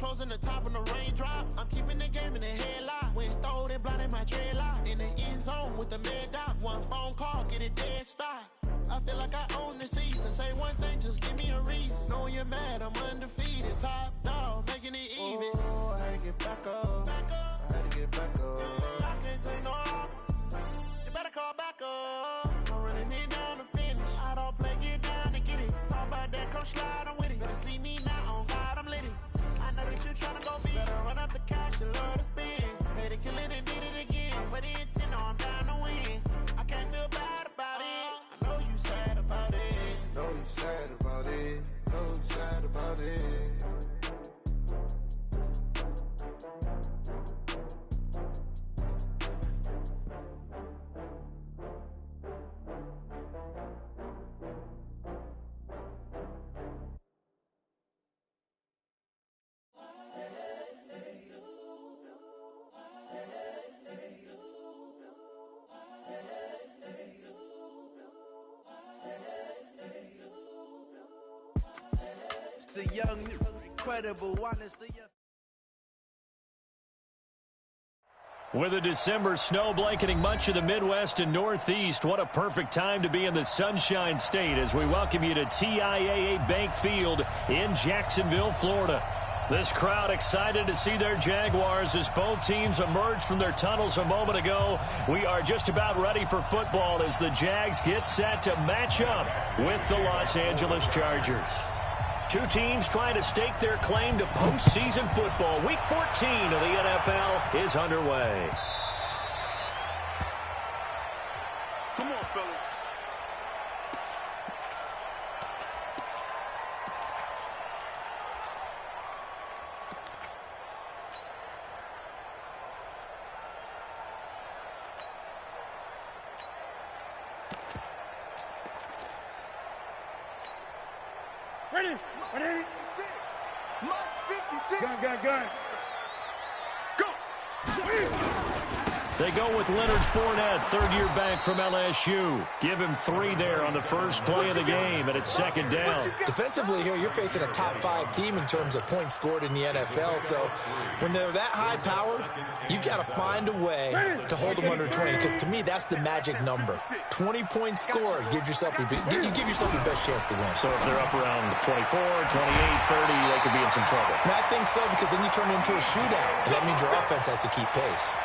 closing the top on the raindrop. I'm keeping the game in the headlock. When throwed and blinded my dreadlock. In the end zone with the mad dot. One phone call, get it dead stop. I feel like I own the season. Say one thing, just give me a reason. Knowing you're mad, I'm undefeated. Top dog, making it even. Oh, I had to get back up. I had to get back up. I can't take no loss. You better call back up. I'm running it down to finish. I don't play, get down to get it. Talk about that, come slide, I'm with it. Better see me now, on God, I'm lit it. I know that you're trying to go big. Better run up the cash, you love to spend. Made it, kill it, and did it again. But the intent, no, I'm down to win. I can't feel bad about it. I know you sad about it. Know you sad about it. Know you sad about it. The young, incredible one is the young. With a December snow blanketing much of the Midwest and Northeast, what a perfect time to be in the Sunshine State as we welcome you to TIAA Bank Field in Jacksonville, Florida. This crowd excited to see their Jaguars as both teams emerged from their tunnels a moment ago. We are just about ready for football as the Jags get set to match up with the Los Angeles Chargers. Two teams trying to stake their claim to postseason football. Week 14 of the NFL is underway. Come on, fellas. Ready? Ready? March 56. Gun. Go. They go with Leonard Fournette, third-year back from LSU. Give him 3 there on the first play of the game, and it's second down. Defensively here, you're facing a top-5 team in terms of points scored in the NFL. So when they're that high-powered, you've got to find a way to hold them under 20. Because to me, that's the magic number. 20 points scored gives yourself you give yourself your best chance to win. So if they're up around 24, 28, 30, they could be in some trouble. And I think so, because then you turn it into a shootout, and that means your offense has to keep pace.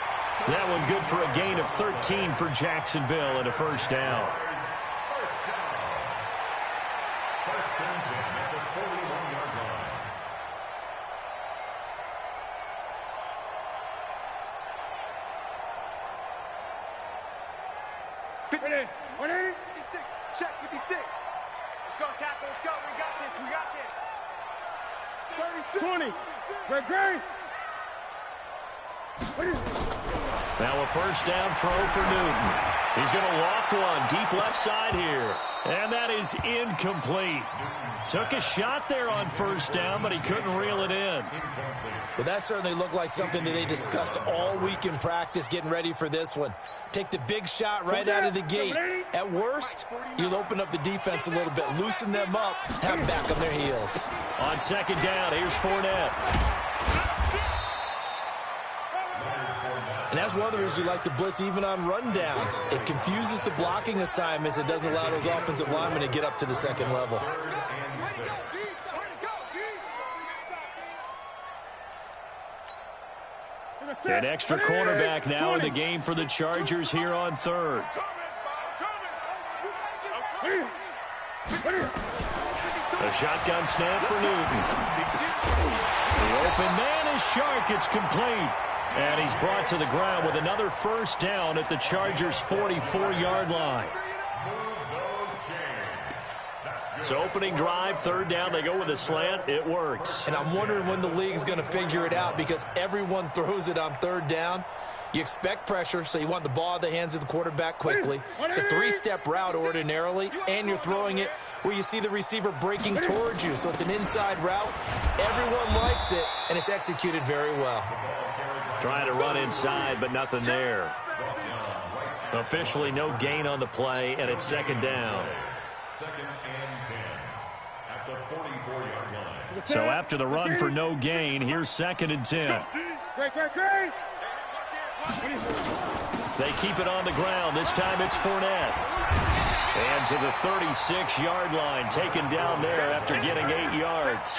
That one good for a gain of 13 for Jacksonville and a first down. First and 10 at the 41-yard line. Ready? 180? 56. Check 56. Let's go, tackle. Let's go. We got this. 36. 20. Red Gray. Now a first down throw for Newton. He's going to loft one deep left side here. And that is incomplete. Took a shot there on first down, but he couldn't reel it in. Well, that certainly looked like something that they discussed all week in practice getting ready for this one. Take the big shot right out of the gate. At worst, you'll open up the defense a little bit, loosen them up, have them back on their heels. On second down, here's Fournette. And that's one of the reasons you like to blitz even on rundowns. It confuses the blocking assignments. It doesn't allow those offensive linemen to get up to the second level. An extra cornerback now in the game for the Chargers here on third. A shotgun snap for Newton. The open man is Shark. It's complete. And he's brought to the ground with another first down at the Chargers' 44-yard line. So opening drive, third down, they go with a slant. It works. And I'm wondering when the league's going to figure it out, because everyone throws it on third down. You expect pressure, so you want the ball in the hands of the quarterback quickly. It's a 3-step route ordinarily, and you're throwing it where you see the receiver breaking towards you. So it's an inside route. Everyone likes it, and it's executed very well. Trying to run inside, but nothing there. Officially no gain on the play, and it's second down. Second and 10 at the 44-yard line. So after the run for no gain, here's 2nd and 10. Great. They keep it on the ground. This time it's Fournette. And to the 36-yard line, taken down there after getting 8 yards.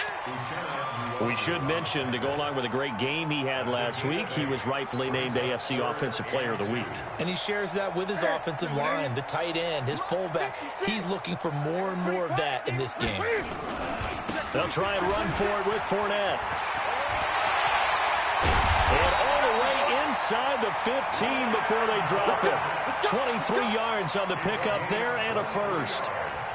We should mention, to go along with a great game he had last week, he was rightfully named AFC Offensive Player of the Week. And he shares that with his offensive line, the tight end, his fullback. He's looking for more and more of that in this game. They'll try and run for it with Fournette. And all the way inside the 15 before they drop it. 23 yards on the pickup there and a first.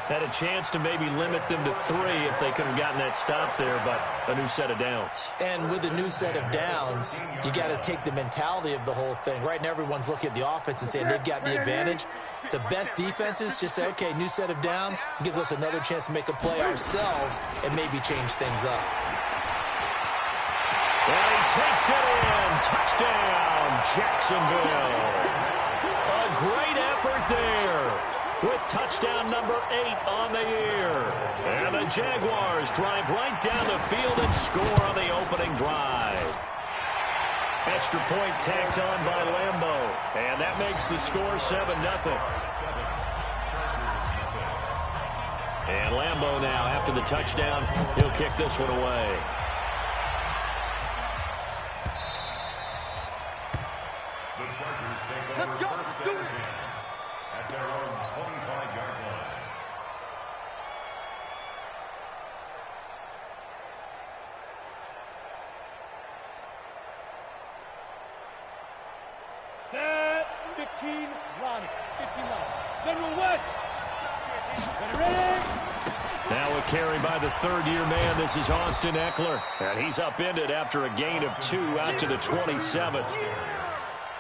Had a chance to maybe limit them to 3 if they could have gotten that stop there, but a new set of downs. And with a new set of downs, you got to take the mentality of the whole thing. Right now, everyone's looking at the offense and saying they've got the advantage. The best defenses just say, okay, new set of downs. It gives us another chance to make a play ourselves and maybe change things up. And he takes it in. Touchdown, Jacksonville. A great effort there with touchdown number 8 on the year. And the Jaguars drive right down the field and score on the opening drive. Extra point tacked on by Lambeau. And that makes the score 7-0. And Lambeau now, after the touchdown, he'll kick this one away. Let's go. Let's do it. At their own 25-yard line. Set. 15 line. General West. Ready. Now a carry by the third-year man. This is Austin Eckler. And he's upended after a gain of 2 out to the 27.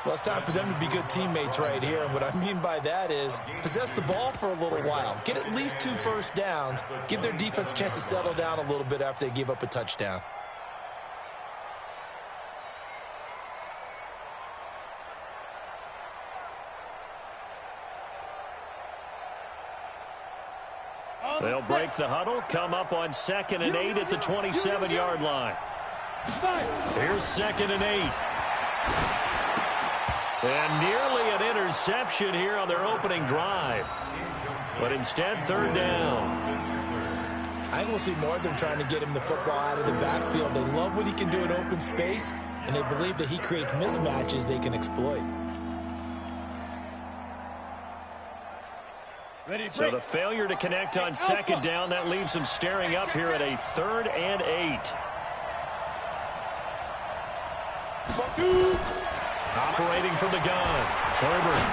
Well, it's time for them to be good teammates right here. And what I mean by that is possess the ball for a little while. Get at least 2 first downs. Give their defense a chance to settle down a little bit after they give up a touchdown. They'll break the huddle, come up on 2nd and 8 at the 27-yard line. Here's 2nd and 8. And nearly an interception here on their opening drive. But instead, 3rd down. I think we'll see more of them trying to get him the football out of the backfield. They love what he can do in open space, and they believe that he creates mismatches they can exploit. So the failure to connect on 2nd down, that leaves them staring up here at a 3rd and 8. Operating from the gun, Herbert.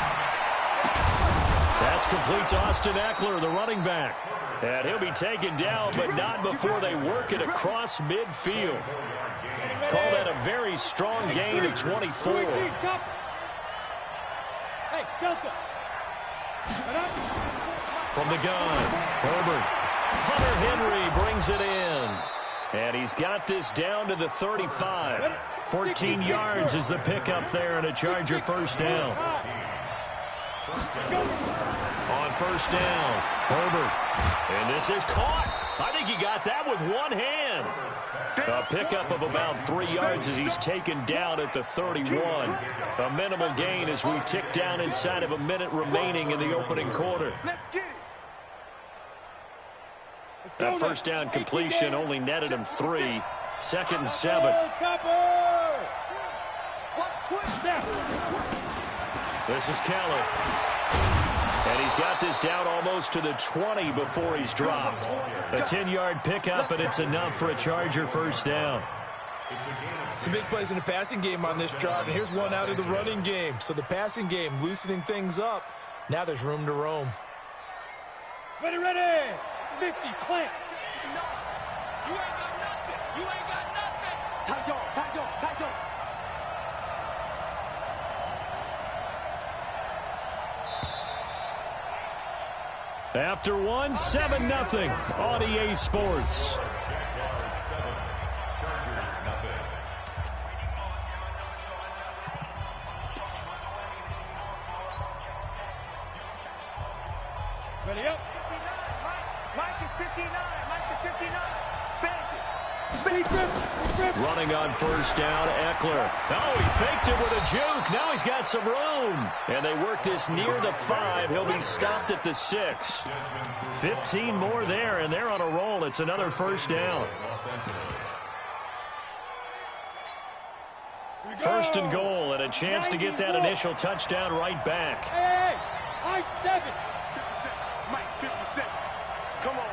That's complete to Austin Eckler, the running back. And he'll be taken down, but not before they work it across midfield. Call that a very strong gain of 24. Hey, Delta. From the gun, Herbert. Hunter Henry brings it in. And he's got this down to the 35. 14 yards is the pickup there and a Charger first down. On first down, Herbert. And this is caught. I think he got that with one hand. A pickup of about 3 yards as he's taken down at the 31. A minimal gain as we tick down inside of a minute remaining in the opening quarter. That first down completion only netted him 3. 2nd and 7. This is Keller. And he's got this down almost to the 20 before he's dropped. A 10-yard pickup, and it's enough for a Charger first down. Some big plays in the passing game on this drive, and here's one out of the running game. So the passing game loosening things up. Now there's room to roam. Ready. 50, plant. You ain't got nothing. Tight on. After one, 7-0 on EA Sports. Ready up. Mike is 59. Bang it. Running on first down, Eckler. Oh, he faked it with a juke. Now he's got some room. And they work this near the 5. He'll be stopped at the 6. 15 more there, and they're on a roll. It's another first down. First and goal, and a chance to get that initial touchdown right back. Hey, I 7. 50 Mike, 50 Cent. Come on.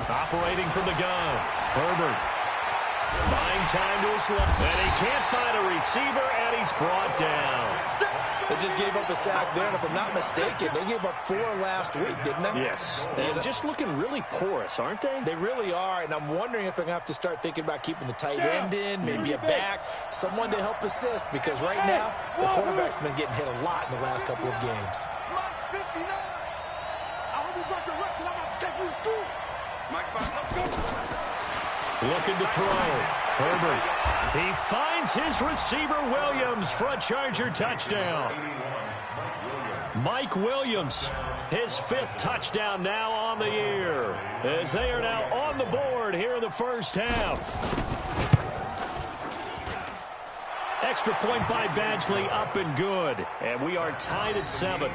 Operating from the gun, Herbert. Buying time to his left, and he can't find a receiver, and he's brought down. They just gave up a sack there, and if I'm not mistaken, they gave up 4 last week, didn't they? Yes. And just looking really porous, aren't they? They really are, and I'm wondering if they're going to have to start thinking about keeping the tight end in, maybe a back, someone to help assist, because right now, the quarterback's been getting hit a lot in the last couple of games. Mike, 59. I hope you brought your reps, because I'm about to take you to school. Mike, let's go. Looking to throw. Herbert. He finds his receiver, Williams, for a Charger touchdown. Mike Williams, his 5th touchdown now on the year, as they are now on the board here in the first half. Extra point by Badgley, up and good. And we are tied at 7.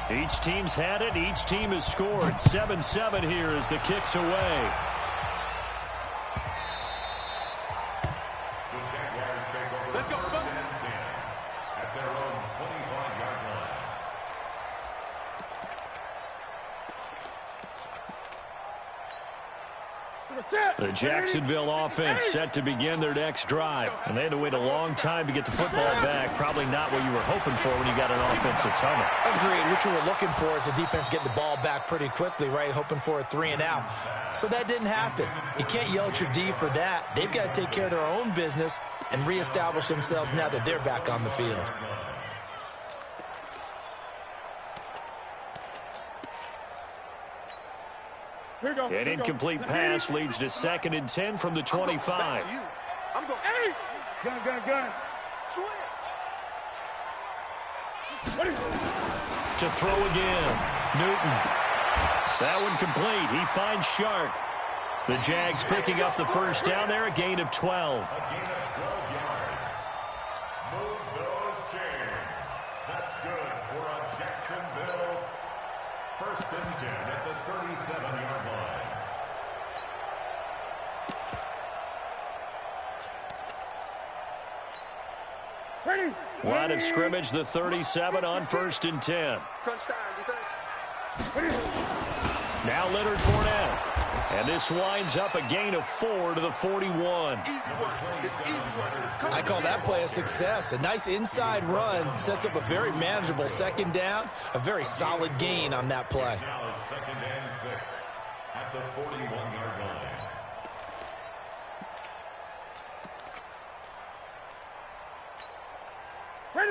Each team's had it. Each team has scored. 7-7 here as the kick's away. The Jaguars take over. Let's go, son. At their own 25-yard line. The Jacksonville offense set to begin their next drive. And they had to wait a long time to get the football back. Probably not what you were hoping for when you got an offense that's humming. Agreed. What you were looking for is the defense getting the ball back pretty quickly, right? Hoping for a 3 and out. So that didn't happen. You can't yell at your D for that. They've got to take care of their own business and reestablish themselves now that they're back on the field. An incomplete pass leads to 2nd and 10 from the 25. I'm going. Hey! Gun. Switch. To throw again. Newton. That one complete. He finds Shark. The Jags picking up the first down there, a gain of 12. A gain of 12 yards. Move those chains. That's good for a Jacksonville 1st and 10 at the 37-yard line. Ready. Line of scrimmage, the 37 on 1st and 10. Crunch time, defense. Now Leonard Fournette. And this winds up a gain of 4 to the 41. I call that play a success. A nice inside run sets up a very manageable 2nd down. A very solid gain on that play. Now 2nd and 6 at the 41-yard line.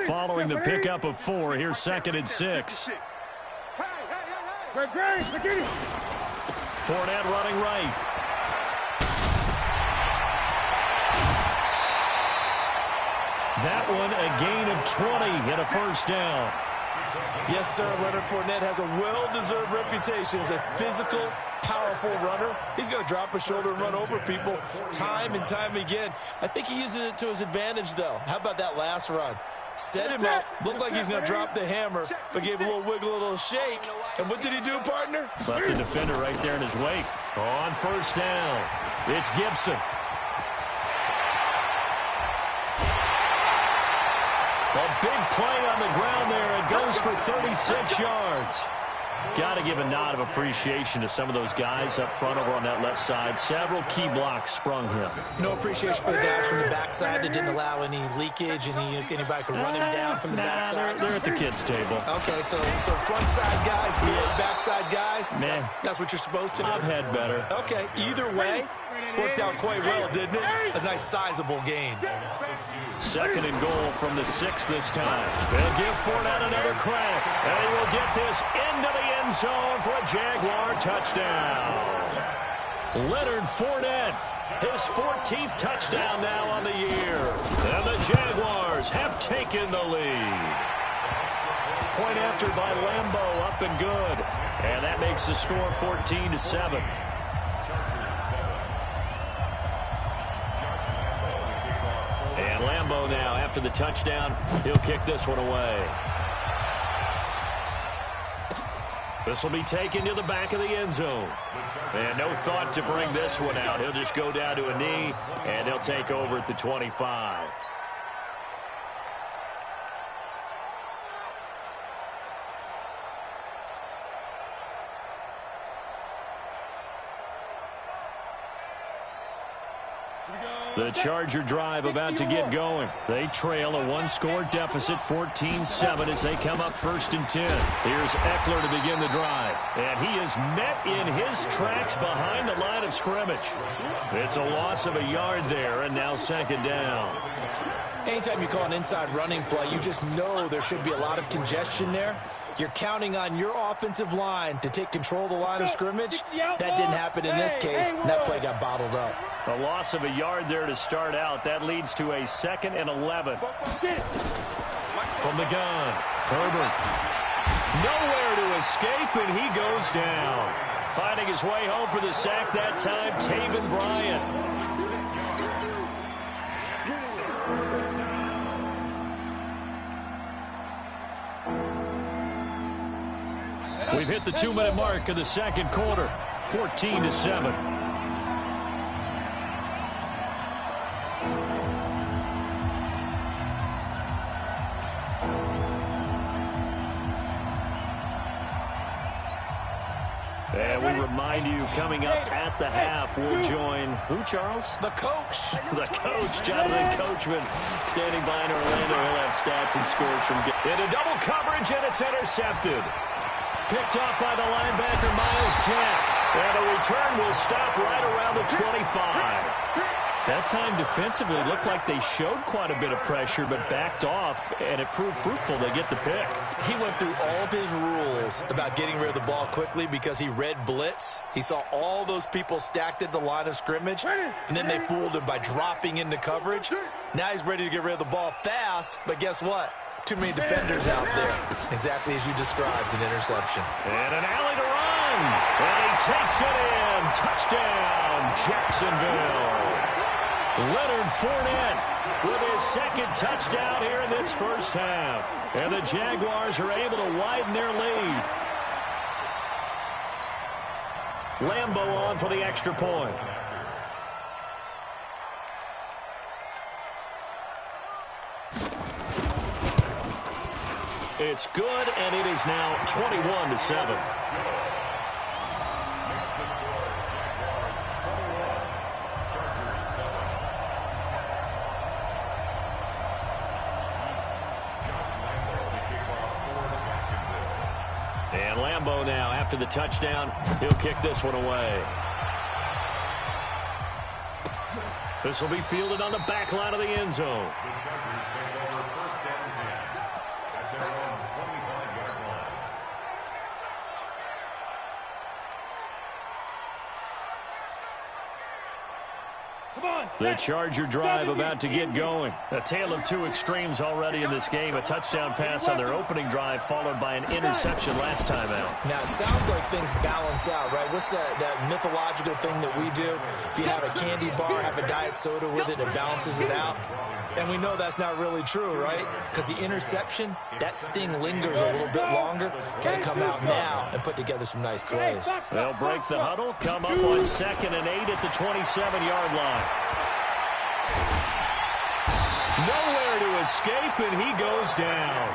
Following the pickup of 4, here's 2nd and 6. Great. Fournette running right. That one a gain of 20 and a first down. Yes, sir. Leonard Fournette has a well-deserved reputation as a physical, powerful runner. He's going to drop a shoulder and run over people time and time again. I think he uses it to his advantage, though. How about that last run? Set him up, looked like he's going to drop the hammer, but gave a little wiggle, a little shake. And what did he do, partner? Left the defender right there in his wake. On first down, it's Gibson. A big play on the ground there. It goes for 36 yards. Got to give a nod of appreciation to some of those guys up front over on that left side. Several key blocks sprung him. No appreciation for the guys from the backside that didn't allow any leakage, anybody could run him down from the backside. They're at the kids' table. Okay, so front side guys, backside guys, Man, that's what you're supposed to do. I've had better. Okay, either way, worked out quite well, didn't it? A nice sizable gain. 2nd and goal from the 6 this time. They'll give Fournette another crack, and he will get this into the end zone for a Jaguar touchdown. Leonard Fournette, his 14th touchdown now on the year. And the Jaguars have taken the lead. Point after by Lambeau, up and good. And that makes the score 14-7. And Lambeau now, after the touchdown, he'll kick this one away. This will be taken to the back of the end zone. And no thought to bring this one out. He'll just go down to a knee, and they'll take over at the 25. The Charger drive about to get going. They trail a one-score deficit, 14-7, as they come up 1st and 10. Here's Eckler to begin the drive. And he is met in his tracks behind the line of scrimmage. It's a loss of a yard there, and now 2nd down. Anytime you call an inside running play, you just know there should be a lot of congestion there. You're counting on your offensive line to take control of the line of scrimmage. That didn't happen in this case, and that play got bottled up. A loss of a yard there to start out. That leads to a 2nd and 11. From the gun, Herbert. Nowhere to escape, and he goes down. Finding his way home for the sack that time, Taven Bryan. We've hit the 2-minute mark of the 2nd quarter, 14-7. And we remind you, coming up at the half, we'll join who, Charles? The coach. The coach, Jonathan Coachman, standing by in Orlando. He'll have stats and scores from into double coverage, and it's intercepted. Picked off by the linebacker, Miles Jack. And the return will stop right around the 25. That time defensively looked like they showed quite a bit of pressure, but backed off, and it proved fruitful. They get the pick. He went through all of his rules about getting rid of the ball quickly because he read blitz. He saw all those people stacked at the line of scrimmage, and then they fooled him by dropping into coverage. Now he's ready to get rid of the ball fast, but guess what? Too many defenders out there. Exactly as you described, an interception. And an alley to run. And he takes it in. Touchdown, Jacksonville. Leonard Fournette with his 2nd touchdown here in this first half. And the Jaguars are able to widen their lead. Lambeau on for the extra point. It's good, and it is now 21-7. And Lambeau now, after the touchdown, he'll kick this one away. This will be fielded on the back line of the end zone. The Chargers take over 1st and 10 at their own 25-yard line. The Charger drive about to get going. A tale of two extremes already in this game. A touchdown pass on their opening drive, followed by an interception last time out. Now, it sounds like things balance out, right? What's that mythological thing that we do? If you have a candy bar, have a diet soda with it, it balances it out. And we know that's not really true, right? Because the interception, that sting lingers a little bit longer. Got to come out now and put together some nice plays. They'll break the huddle, come up on 2nd and 8 at the 27-yard line. Nowhere to escape, and he goes down.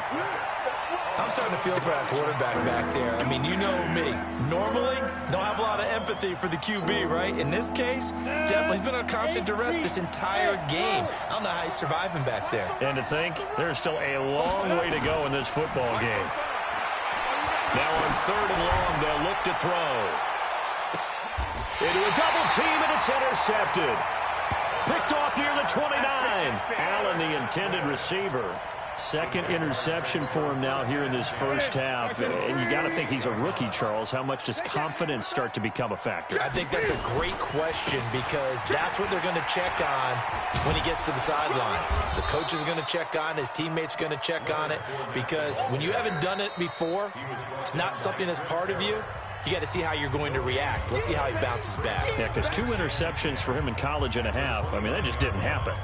I'm starting to feel for that quarterback back there. I mean, you know me. Normally, don't have a lot of empathy for the QB, right? In this case, definitely. He's been on constant duress this entire game. I don't know how he's surviving back there. And to think, there's still a long way to go in this football game. Now on 3rd and long, they'll look to throw. Into a double team, and it's intercepted. Picked off near the 29. Allen, the intended receiver. Second interception for him now here in this first half. And you got to think he's a rookie, Charles. How much does confidence start to become a factor? I think that's a great question because that's what they're going to check on when he gets to the sidelines. The coach is going to check on it. His teammates are going to check on it because when you haven't done it before, it's not something that's part of you. You got to see how you're going to react. Let's see how he bounces back. Yeah, because 2 interceptions for him in college and a half. I mean, that just didn't happen.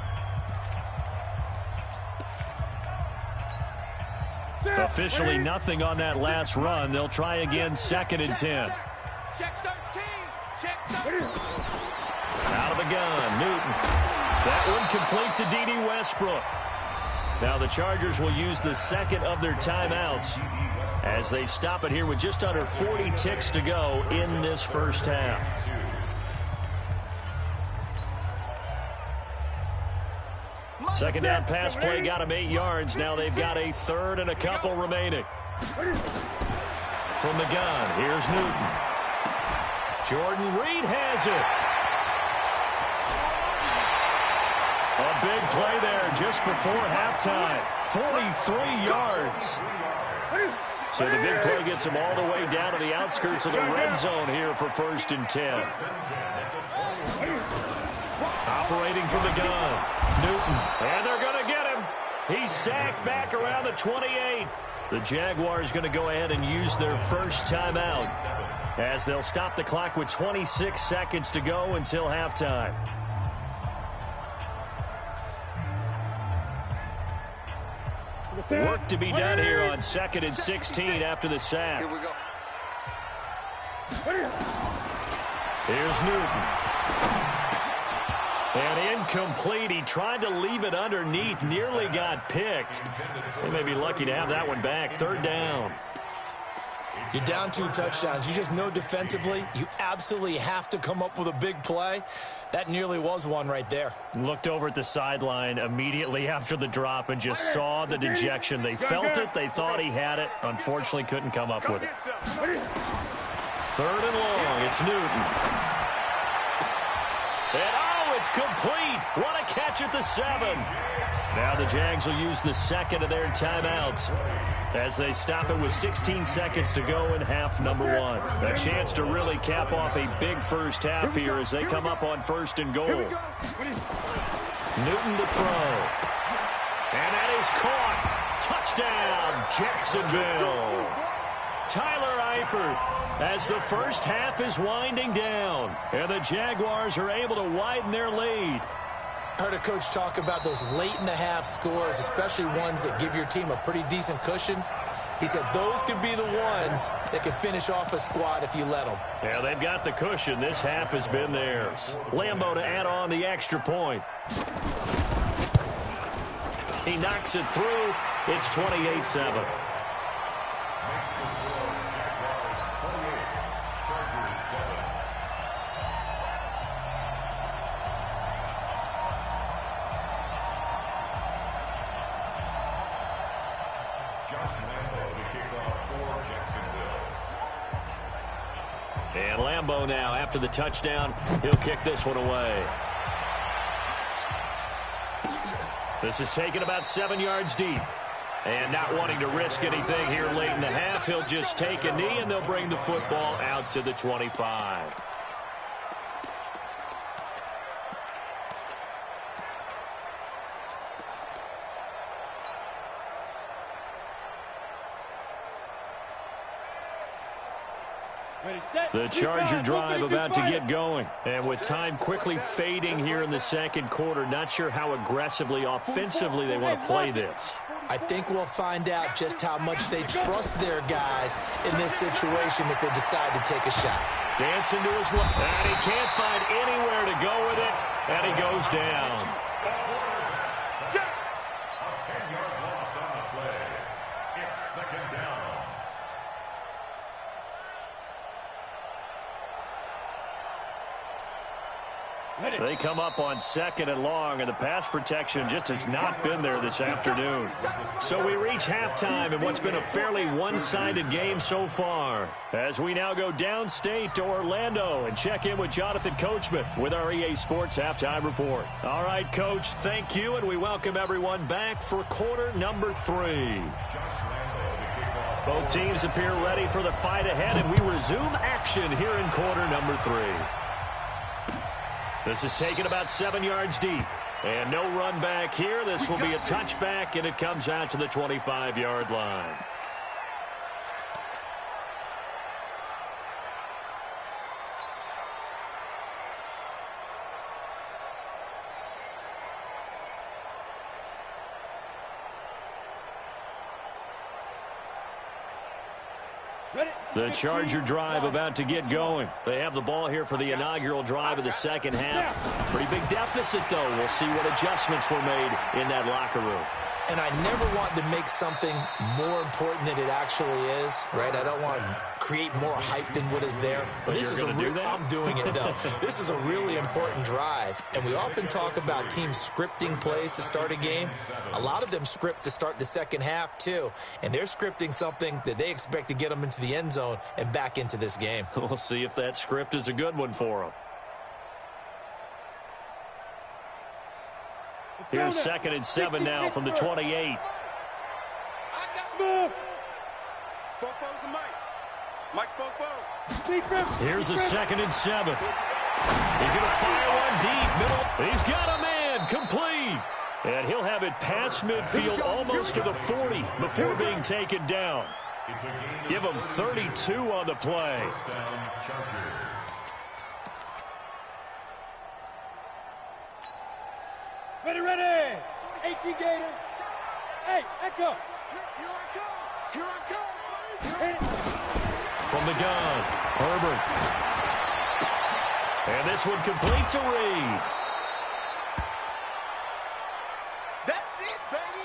Officially nothing on that last run. They'll try again, 2nd and 10. Check 13. Check 13. Out of the gun, Newton. That one complete to D.D. Westbrook. Now the Chargers will use the second of their timeouts as they stop it here with just under 40 ticks to go in this first half. Second down pass play got him 8 yards. Now they've got a 3rd and a couple remaining. From the gun, here's Newton. Jordan Reed has it. A big play there just before halftime. 43 yards. So the big play gets him all the way down to the outskirts of the red zone here for 1st and 10. Operating from the gun, Newton. And they're going to get him. He's sacked back around the 28. The Jaguars going to go ahead and use their first timeout as they'll stop the clock with 26 seconds to go until halftime. Work to be done here on 2nd and 16 after the sack. Here we go. Here's Newton. And incomplete. He tried to leave it underneath. Nearly got picked. They may be lucky to have that one back. 3rd down. You're down 2 touchdowns. You just know defensively you absolutely have to come up with a big play. That nearly was one right there. Looked over at the sideline immediately after the drop and just saw the dejection. They felt it. They thought he had it. Unfortunately, couldn't come up with it. 3rd and long. It's Newton. And it's complete. What a catch at the 7. Now the Jags will use the second of their timeouts as they stop it with 16 seconds to go in half number 1. A chance to really cap off a big first half here as they come up on 1st and goal. Newton to throw. And that is caught. Touchdown, Jacksonville. Tyler Eifert as the first half is winding down. And the Jaguars are able to widen their lead. I heard a coach talk about those late-in-the-half scores, especially ones that give your team a pretty decent cushion. He said those could be the ones that could finish off a squad if you let them. Yeah, they've got the cushion. This half has been theirs. Lambeau to add on the extra point. He knocks it through. It's 28-7. And Lambeau now, after the touchdown, he'll kick this one away. This is taken about 7 yards deep. And not wanting to risk anything here late in the half, he'll just take a knee, and they'll bring the football out to the 25. The Charger drive about to get going. And with time quickly fading here in the second quarter, not sure how aggressively, offensively they want to play this. I think we'll find out just how much they trust their guys in this situation if they decide to take a shot. Dancing to his left. And he can't find anywhere to go with it. And he goes down. A 10-yard loss on the play. It's 2nd down. They come up on 2nd and long, and the pass protection just has not been there this afternoon. So we reach halftime in what's been a fairly one-sided game so far. As we now go downstate to Orlando and check in with Jonathan Coachman with our EA Sports Halftime Report. All right, Coach, thank you, and we welcome everyone back for quarter number 3. Both teams appear ready for the fight ahead, and we resume action here in quarter number 3. This is taken about 7 yards deep. And no run back here. This will be a touchback, and it comes out to the 25-yard line. The Charger drive about to get going. They have the ball here for the inaugural drive of the second half. Pretty big deficit, though. We'll see what adjustments were made in that locker room. And I never want to make something more important than it actually is, right? I don't want to create more hype than what is there. But this is I'm doing it, though. This is a really important drive. And we often talk about teams scripting plays to start a game. A lot of them script to start the second half, too. And they're scripting something that they expect to get them into the end zone and back into this game. We'll see if that script is a good one for them. Here's 2nd and 7 now from the 28. Here's a 2nd and 7. He's going to fire one deep. Middle. He's got a man. Complete. And he'll have it past midfield almost to the 40 before being taken down. Give him 32 on the play. Ready. 18 Gator. Hey, Echo. Here I come. From the gun, Herbert. And this one complete to Reed. That's it, baby.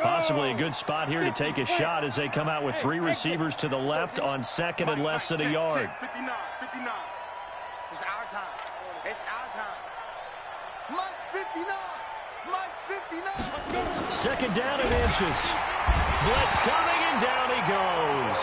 Possibly a good spot here to take a shot as they come out with 3 receivers to the left on 2nd and less than a yard. 59. It's our time. It's our time. Mike's 59. Mike's 59. 2nd down and inches. Blitz coming, and down he goes.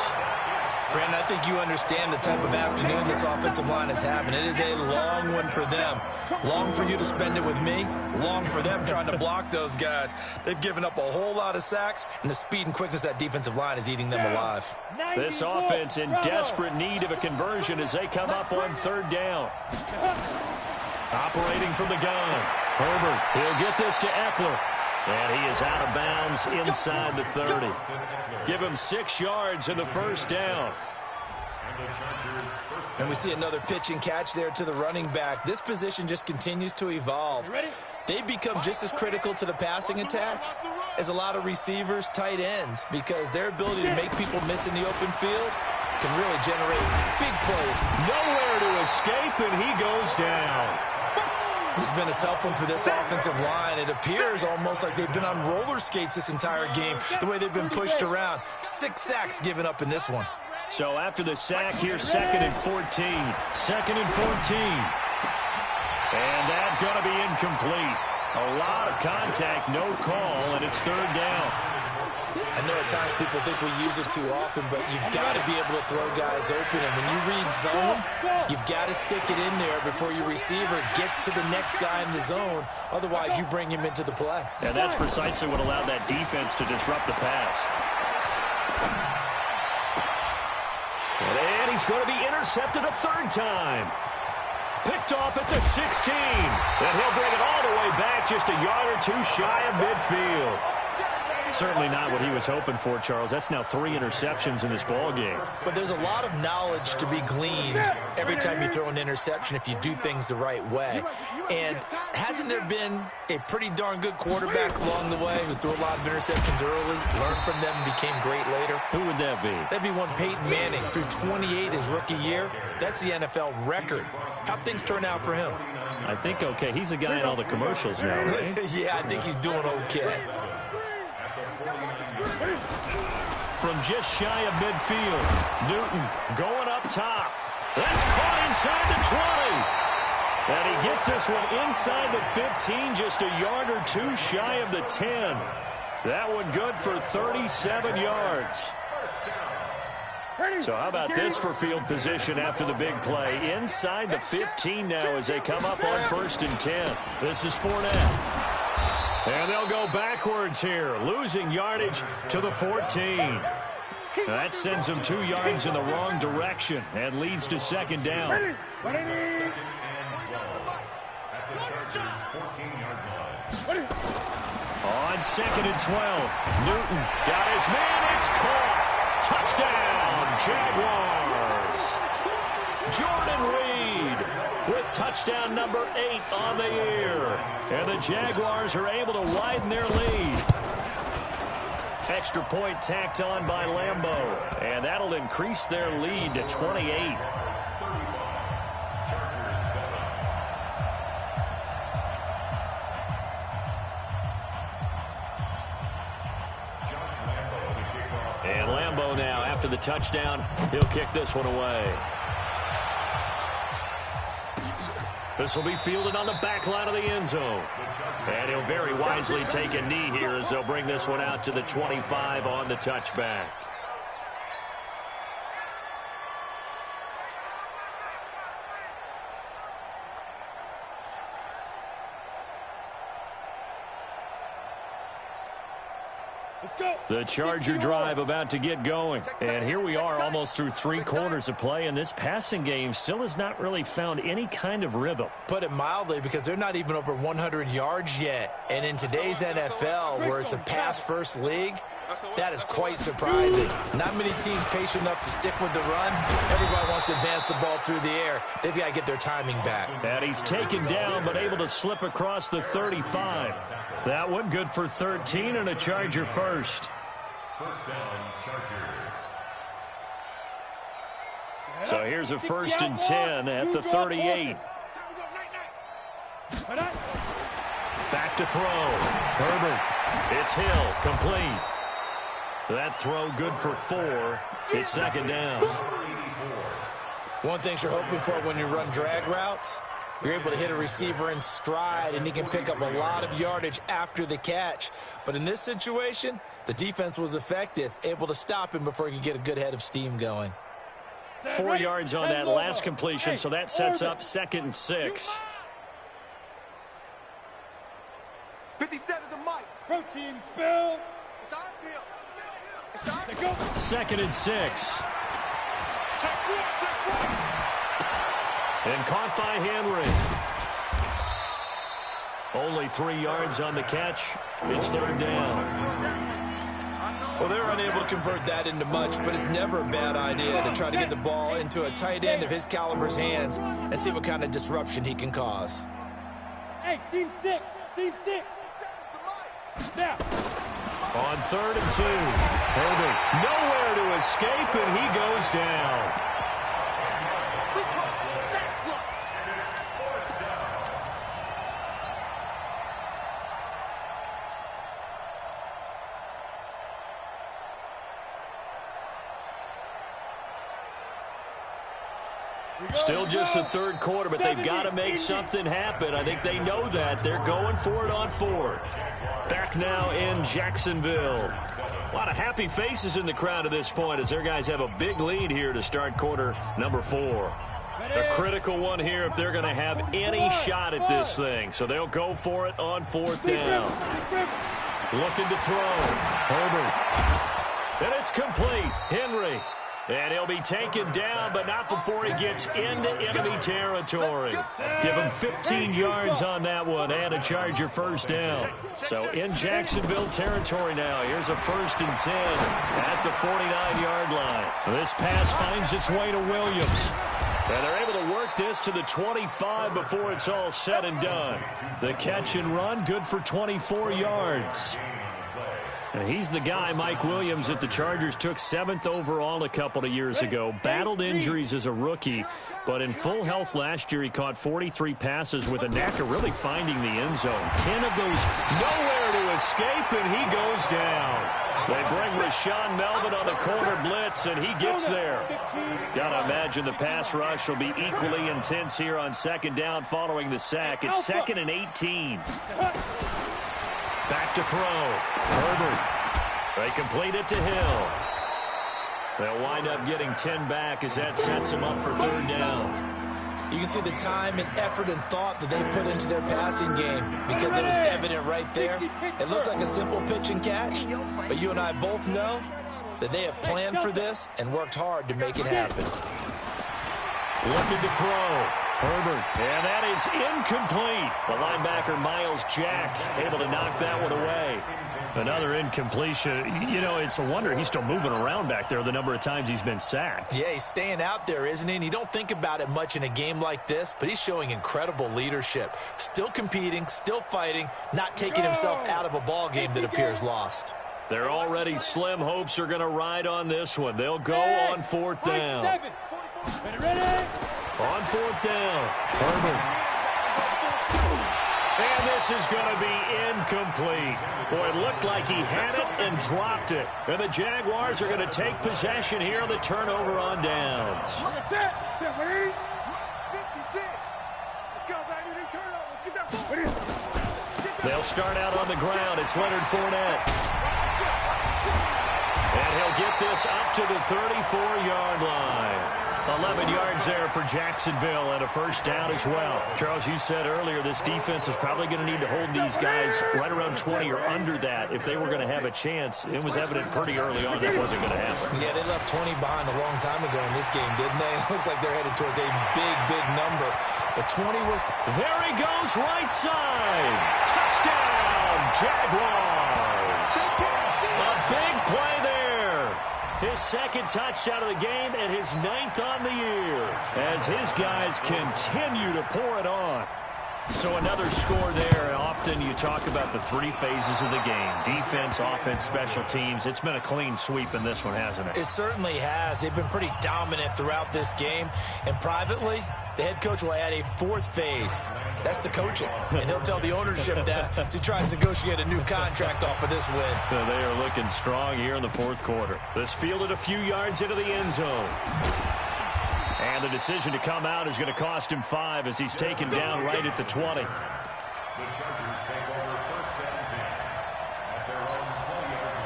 Brandon, I think you understand the type of afternoon this offensive line is having. It is a long one for them. Long for you to spend it with me. Long for them trying to block those guys. They've given up a whole lot of sacks, and the speed and quickness of that defensive line is eating them alive. This offense in desperate need of a conversion as they come up on 3rd down. Operating from the gun. Herbert, he'll get this to Eckler. And he is out of bounds inside the 30. Give him 6 yards in the 1st down. And we see another pitch and catch there to the running back. This position just continues to evolve. They become just as critical to the passing attack as a lot of receivers, tight ends, because their ability to make people miss in the open field can really generate big plays. Nowhere to escape, and he goes down. This has been a tough one for this offensive line. It appears almost like they've been on roller skates this entire game, the way they've been pushed around. 6 sacks given up in this one. So after the sack, here's 2nd and 14. 2nd and 14. And that's going to be incomplete. A lot of contact, no call, and it's 3rd down. I know at times people think we use it too often, but you've got to be able to throw guys open. And when you read zone, you've got to stick it in there before your receiver gets to the next guy in the zone. Otherwise, you bring him into the play. And that's precisely what allowed that defense to disrupt the pass. And he's going to be intercepted a 3rd time. Picked off at the 16. And he'll bring it all the way back just a yard or 2 shy of midfield. Certainly not what he was hoping for, Charles. That's now 3 interceptions in this ball game. But there's a lot of knowledge to be gleaned every time you throw an interception if you do things the right way. And hasn't there been a pretty darn good quarterback along the way who threw a lot of interceptions early, learned from them, and became great later? Who would that be? That'd be one Peyton Manning. Threw 28 his rookie year. That's the NFL record. How'd things turn out for him? I think okay. He's a guy in all the commercials now, right? Yeah, I think he's doing okay. from just shy of midfield. Newton going up top. That's caught inside the 20. And he gets this one inside the 15, just a yard or two shy of the 10. That one good for 37 yards. So how about this for field position after the big play? Inside the 15 now as they come up on 1st and 10. This is Fournette. And they'll go backwards here, losing yardage to the 14. That sends them 2 yards in the wrong direction and leads to 2nd down. Second and 12 at the Chargers' 14-yard line. On 2nd and 12, Newton got his man. It's caught. Touchdown, Jaguars. Jordan Reed with touchdown number 8 on the year. And the Jaguars are able to widen their lead. Extra point tacked on by Lambeau. And that'll increase their lead to 28. And Lambeau now, after the touchdown, he'll kick this one away. This will be fielded on the back line of the end zone. And he'll very wisely take a knee here as they'll bring this one out to the 25 on the touchback. The Charger drive about to get going. And here we are almost through 3 quarters of play, and this passing game still has not really found any kind of rhythm. Put it mildly, because they're not even over 100 yards yet. And in today's NFL, where it's a pass-first league, that is quite surprising. Not many teams patient enough to stick with the run. Everybody wants to advance the ball through the air. They've got to get their timing back. And he's taken down, but able to slip across the 35. That one good for 13 and a Charger first. First down, Chargers. So here's a 1st and 10 at the 38. Back to throw. Herbert. It's Hill. Complete. That throw good for 4. It's 2nd down. One thing you're hoping for when you run drag routes, you're able to hit a receiver in stride, and he can pick up a lot of yardage after the catch. But in this situation, the defense was effective, able to stop him before he could get a good head of steam going. 4 yards on that last completion, so that sets up 2nd and 6. 57 the mic. Protein spill. It's our field. It's our 2nd and 6. And caught by Henry. Only 3 yards on the catch. It's 3rd down. Well, they're unable to convert that into much, but it's never a bad idea to try to get the ball into a tight end of his caliber's hands and see what kind of disruption he can cause. Hey, seam 6. Seam 6. Now. On 3rd and 2. Herbert nowhere to escape, and he goes down. Still just the 3rd quarter, but they've got to make something happen. I think they know that. They're going for it on 4th. Back now in Jacksonville. A lot of happy faces in the crowd at this point as their guys have a big lead here to start quarter number 4. A critical one here if they're going to have any shot at this thing. So they'll go for it on 4th down. Looking to throw. Herbert. And it's complete. Henry. And he'll be taken down, but not before he gets into enemy territory. Give him 15 yards on that one and a Charger first down. So in Jacksonville territory now. Here's a 1st and 10 at the 49-yard line. This pass finds its way to Williams. And they're able to work this to the 25 before it's all said and done. The catch and run, good for 24 yards. And he's the guy, Mike Williams, that the Chargers took 7th overall a couple of years ago. Battled injuries as a rookie, but in full health last year, he caught 43 passes with a knack of really finding the end zone. 10 of those nowhere to escape, and he goes down. They bring Rashawn Melvin on the corner blitz, and he gets there. Got to imagine the pass rush will be equally intense here on 2nd down following the sack. It's 2nd and 18. Back to throw. Herbert. They complete it to Hill. They'll wind up getting 10 back as that sets them up for 3rd down. You can see the time and effort and thought that they put into their passing game because it was evident right there. It looks like a simple pitch and catch, but you and I both know that they have planned for this and worked hard to make it happen. Looking to throw. Herbert, and that is incomplete. The linebacker, Miles Jack, able to knock that one away. Another incompletion. You know, it's a wonder he's still moving around back there the number of times he's been sacked. Yeah, he's staying out there, isn't he? And you don't think about it much in a game like this, but he's showing incredible leadership. Still competing, still fighting, not taking himself out of a ball game that appears lost. Their already slim hopes are going to ride on this one. They'll go on 4th down. Ready? On 4th down, Herbert. And this is going to be incomplete. Boy, it looked like he had it and dropped it. And the Jaguars are going to take possession here on the turnover on downs. They'll start out on the ground. It's Leonard Fournette. And he'll get this up to the 34-yard line. 11 yards there for Jacksonville and a 1st down as well. Charles, you said earlier this defense is probably going to need to hold these guys right around 20 or under that if they were going to have a chance. It was evident pretty early on that wasn't going to happen. Yeah, they left 20 behind a long time ago in this game, didn't they? It looks like they're headed towards a big, big number. The 20 was... There he goes, right side. Touchdown, Jaguars. A big play there. His 2nd touchdown of the game and his 9th on the year as his guys continue to pour it on. So another score there. Often you talk about the 3 phases of the game. Defense, offense, special teams. It's been a clean sweep in this one, hasn't it? It certainly has. They've been pretty dominant throughout this game. And privately, the head coach will add a 4th phase. That's the coaching. And he'll tell the ownership that as he tries to negotiate a new contract off of this win. They are looking strong here in the 4th quarter. This fielded a few yards into the end zone. And the decision to come out is going to cost him 5 as he's taken down right at the 20. The Chargers take over 1st and 10 at their own 20-yard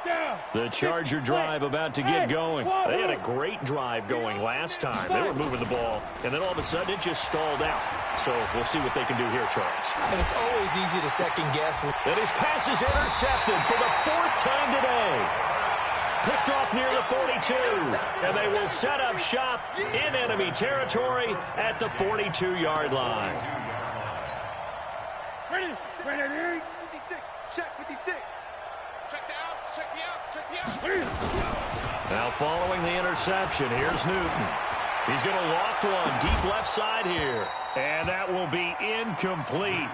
line. The Charger drive about to get going. They had a great drive going last time. They were moving the ball, and then all of a sudden it just stalled out. So we'll see what they can do here, Charles. And it's always easy to second-guess. And his pass is intercepted for the 4th time today. Picked off near the 42, and they will set up shop in enemy territory at the 42-yard line. Ready? 56. Check 56. Check the outs. Check the outs. Check the outs. Now following the interception, here's Newton. He's going to loft one deep left side here. And that will be incomplete.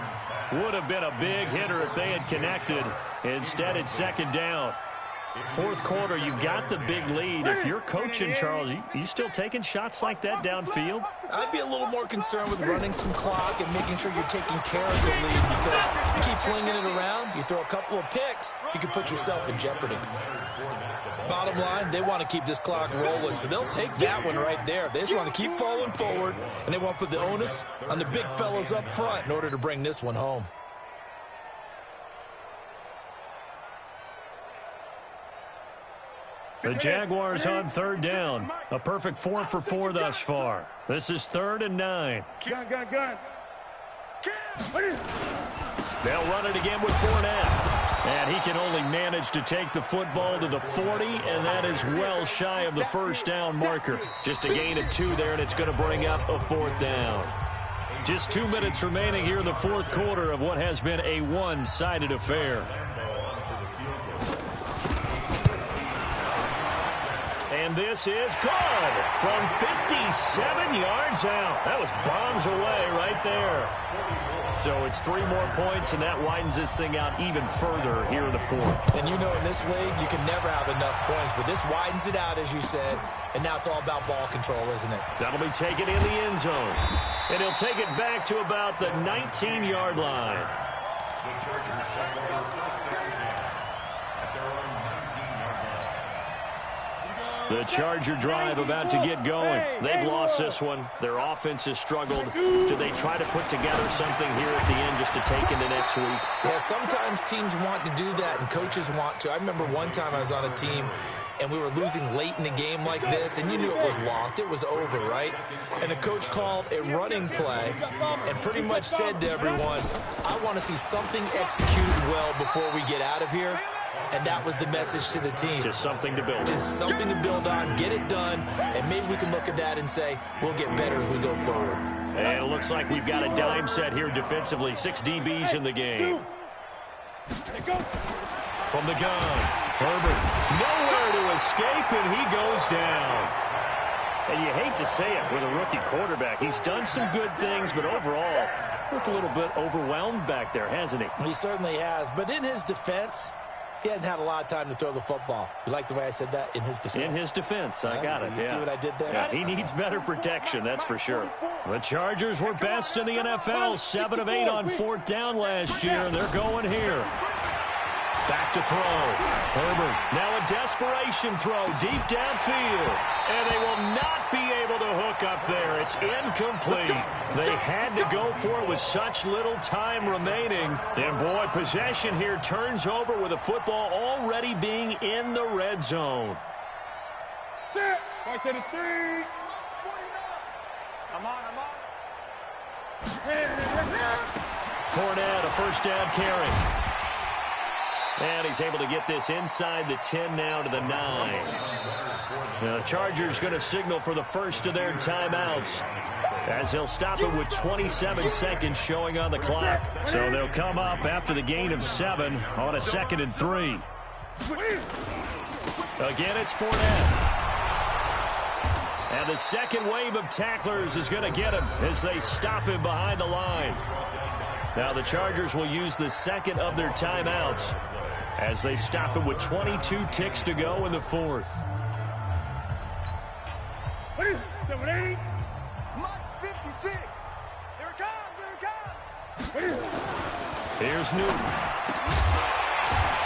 Would have been a big hitter if they had connected. Instead, it's 2nd down. 4th quarter, you've got the big lead. If you're coaching, Charles, you still taking shots like that downfield? I'd be a little more concerned with running some clock and making sure you're taking care of the lead because you keep flinging it around, you throw a couple of picks, you can put yourself in jeopardy. Bottom line, they want to keep this clock rolling, so they'll take that one right there. They just want to keep falling forward, and they want to put the onus on the big fellas up front in order to bring this one home. The Jaguars on 3rd down. A perfect 4 for 4 thus far. This is 3rd and 9. Gun. They'll run it again with Fournette. And he can only manage to take the football to the 40, and that is well shy of the 1st down marker. Just a gain of 2 there, and it's going to bring up a 4th down. Just 2 minutes remaining here in the 4th quarter of what has been a one-sided affair. And this is good from 57 yards out. That was bombs away right there. So it's 3 more points, and that widens this thing out even further here in the fourth. And you know in this league, you can never have enough points, but this widens it out, as you said, and now it's all about ball control, isn't it? That'll be taken in the end zone. And he'll take it back to about the 19-yard line. The Chargers take over first and 10 at their own 19-yard line. The Charger drive about to get going. They've lost this one. Their offense has struggled. Do they try to put together something here at the end just to take into next week? Yeah, sometimes teams want to do that, and coaches want to. I remember one time I was on a team, and we were losing late in the game like this, and you knew it was lost. It was over, right? And the coach called a running play and pretty much said to everyone, I want to see something executed well before we get out of here. And that was the message to the team. Just something to build on. Just something to build on, get it done, and maybe we can look at that and say, we'll get better as we go forward. And it looks like we've got a dime set here defensively. 6 DBs in the game. From the gun, Herbert, nowhere to escape, and he goes down. And you hate to say it with a rookie quarterback. He's done some good things, but overall, looked a little bit overwhelmed back there, hasn't he? He certainly has, but in his defense, he hadn't had a lot of time to throw the football. You like the way I said that? In his defense. In his defense. I got it. You see what I did there? Yeah, he needs better protection, that's for sure. The Chargers were best in the NFL. 7 of 8 on 4th down last year, and they're going here. Back to throw. Herbert, now a desperation throw deep downfield. And they will not be able to hook up there. It's incomplete. They had to go for it with such little time remaining. And, boy, possession here turns over with the football already being in the red zone. Set. Right to the 3. I'm on. Fournette, a first down carry. And he's able to get this inside the 10 now to the 9. Now the Chargers going to signal for the first of their timeouts as he'll stop it with 27 seconds showing on the clock. So they'll come up after the gain of 7 on a 2nd and 3. Again, it's Fournette. And the second wave of tacklers is going to get him as they stop him behind the line. Now the Chargers will use the second of their timeouts as they stop it with 22 ticks to go in the fourth. Mike's 56. Here it comes. Here's Newton.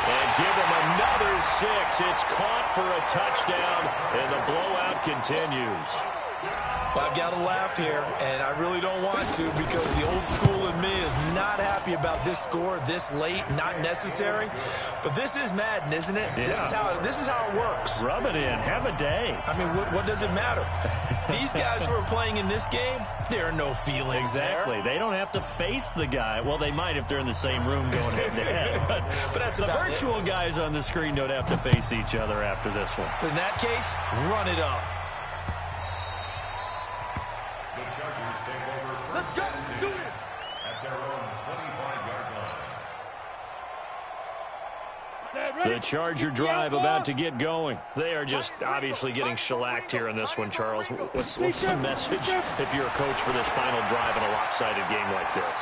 And give him another 6. It's caught for a touchdown, and the blowout continues. Well, I've got to laugh here, and I really don't want to because the old school in me is not happy about this score this late, not necessary. But this is Madden, isn't it? Yeah. This is how it works. Rub it in. Have a day. I mean, what does it matter? These guys who are playing in this game, there are no feelings Exactly. there. They don't have to face the guy. Well, they might if they're in the same room going head-to-head. But that's the about virtual guys on the screen don't have to face each other after this one. In that case, run it up. Let's go. Do it. At their own 25-yard line. The Charger drive about to get going. They are just obviously getting shellacked here in this one, Charles. What's the message if you're a coach for this final drive in a lopsided game like this?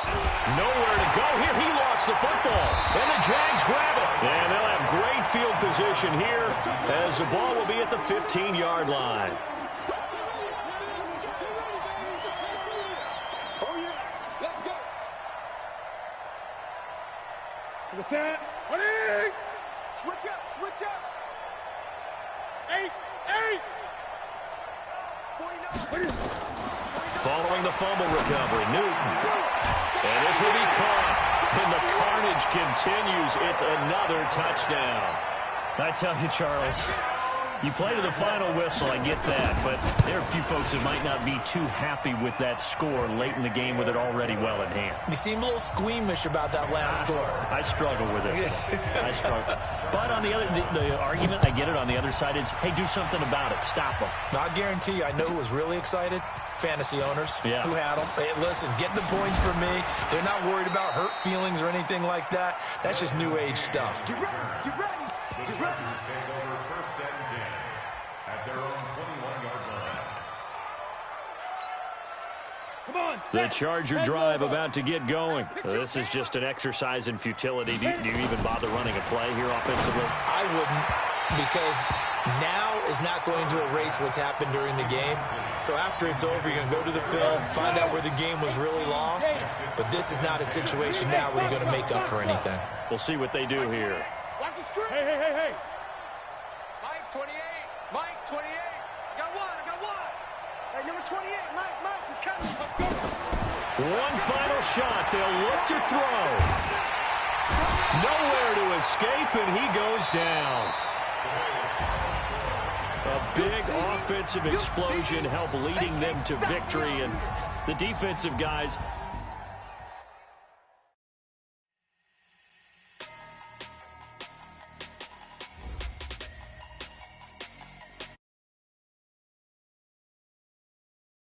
Nowhere to go here. He lost the football, and the Jags grab it. And they'll have great field position here as the ball will be at the 15-yard line. Set. Ready. Switch up. 8. 49. Following the fumble recovery, Newton. And this will be caught. And the carnage continues. It's another touchdown. I tell you, Charles, you play to the final whistle, I get that, but there are a few folks that might not be too happy with that score late in the game with it already well in hand. You seem a little squeamish about that last score. I struggle with it. I struggle. But on the other, the argument, I get it on the other side is, hey, do something about it. Stop them. I guarantee you, I know who was really excited. Fantasy owners who had them. Hey, listen, get the points for me. They're not worried about hurt feelings or anything like that. That's just new age stuff. Get ready. The Chargers take over first and 10 at their own 21-yard line. Come on. The Charger drive about to get going. This is just an exercise in futility. Do you even bother running a play here offensively? I wouldn't, because now is not going to erase what's happened during the game. So after it's over, you're going to go to the film, find out where the game was really lost. But this is not a situation now where you're going to make up for anything. We'll see what they do here. Watch the screen. Hey. Mike, 28. Mike, 28. I got one. Hey, number 28, Mike, he's coming. One final shot. They'll look to throw. Nowhere to escape, and he goes down. A big offensive explosion helped leading them to victory, and the defensive guys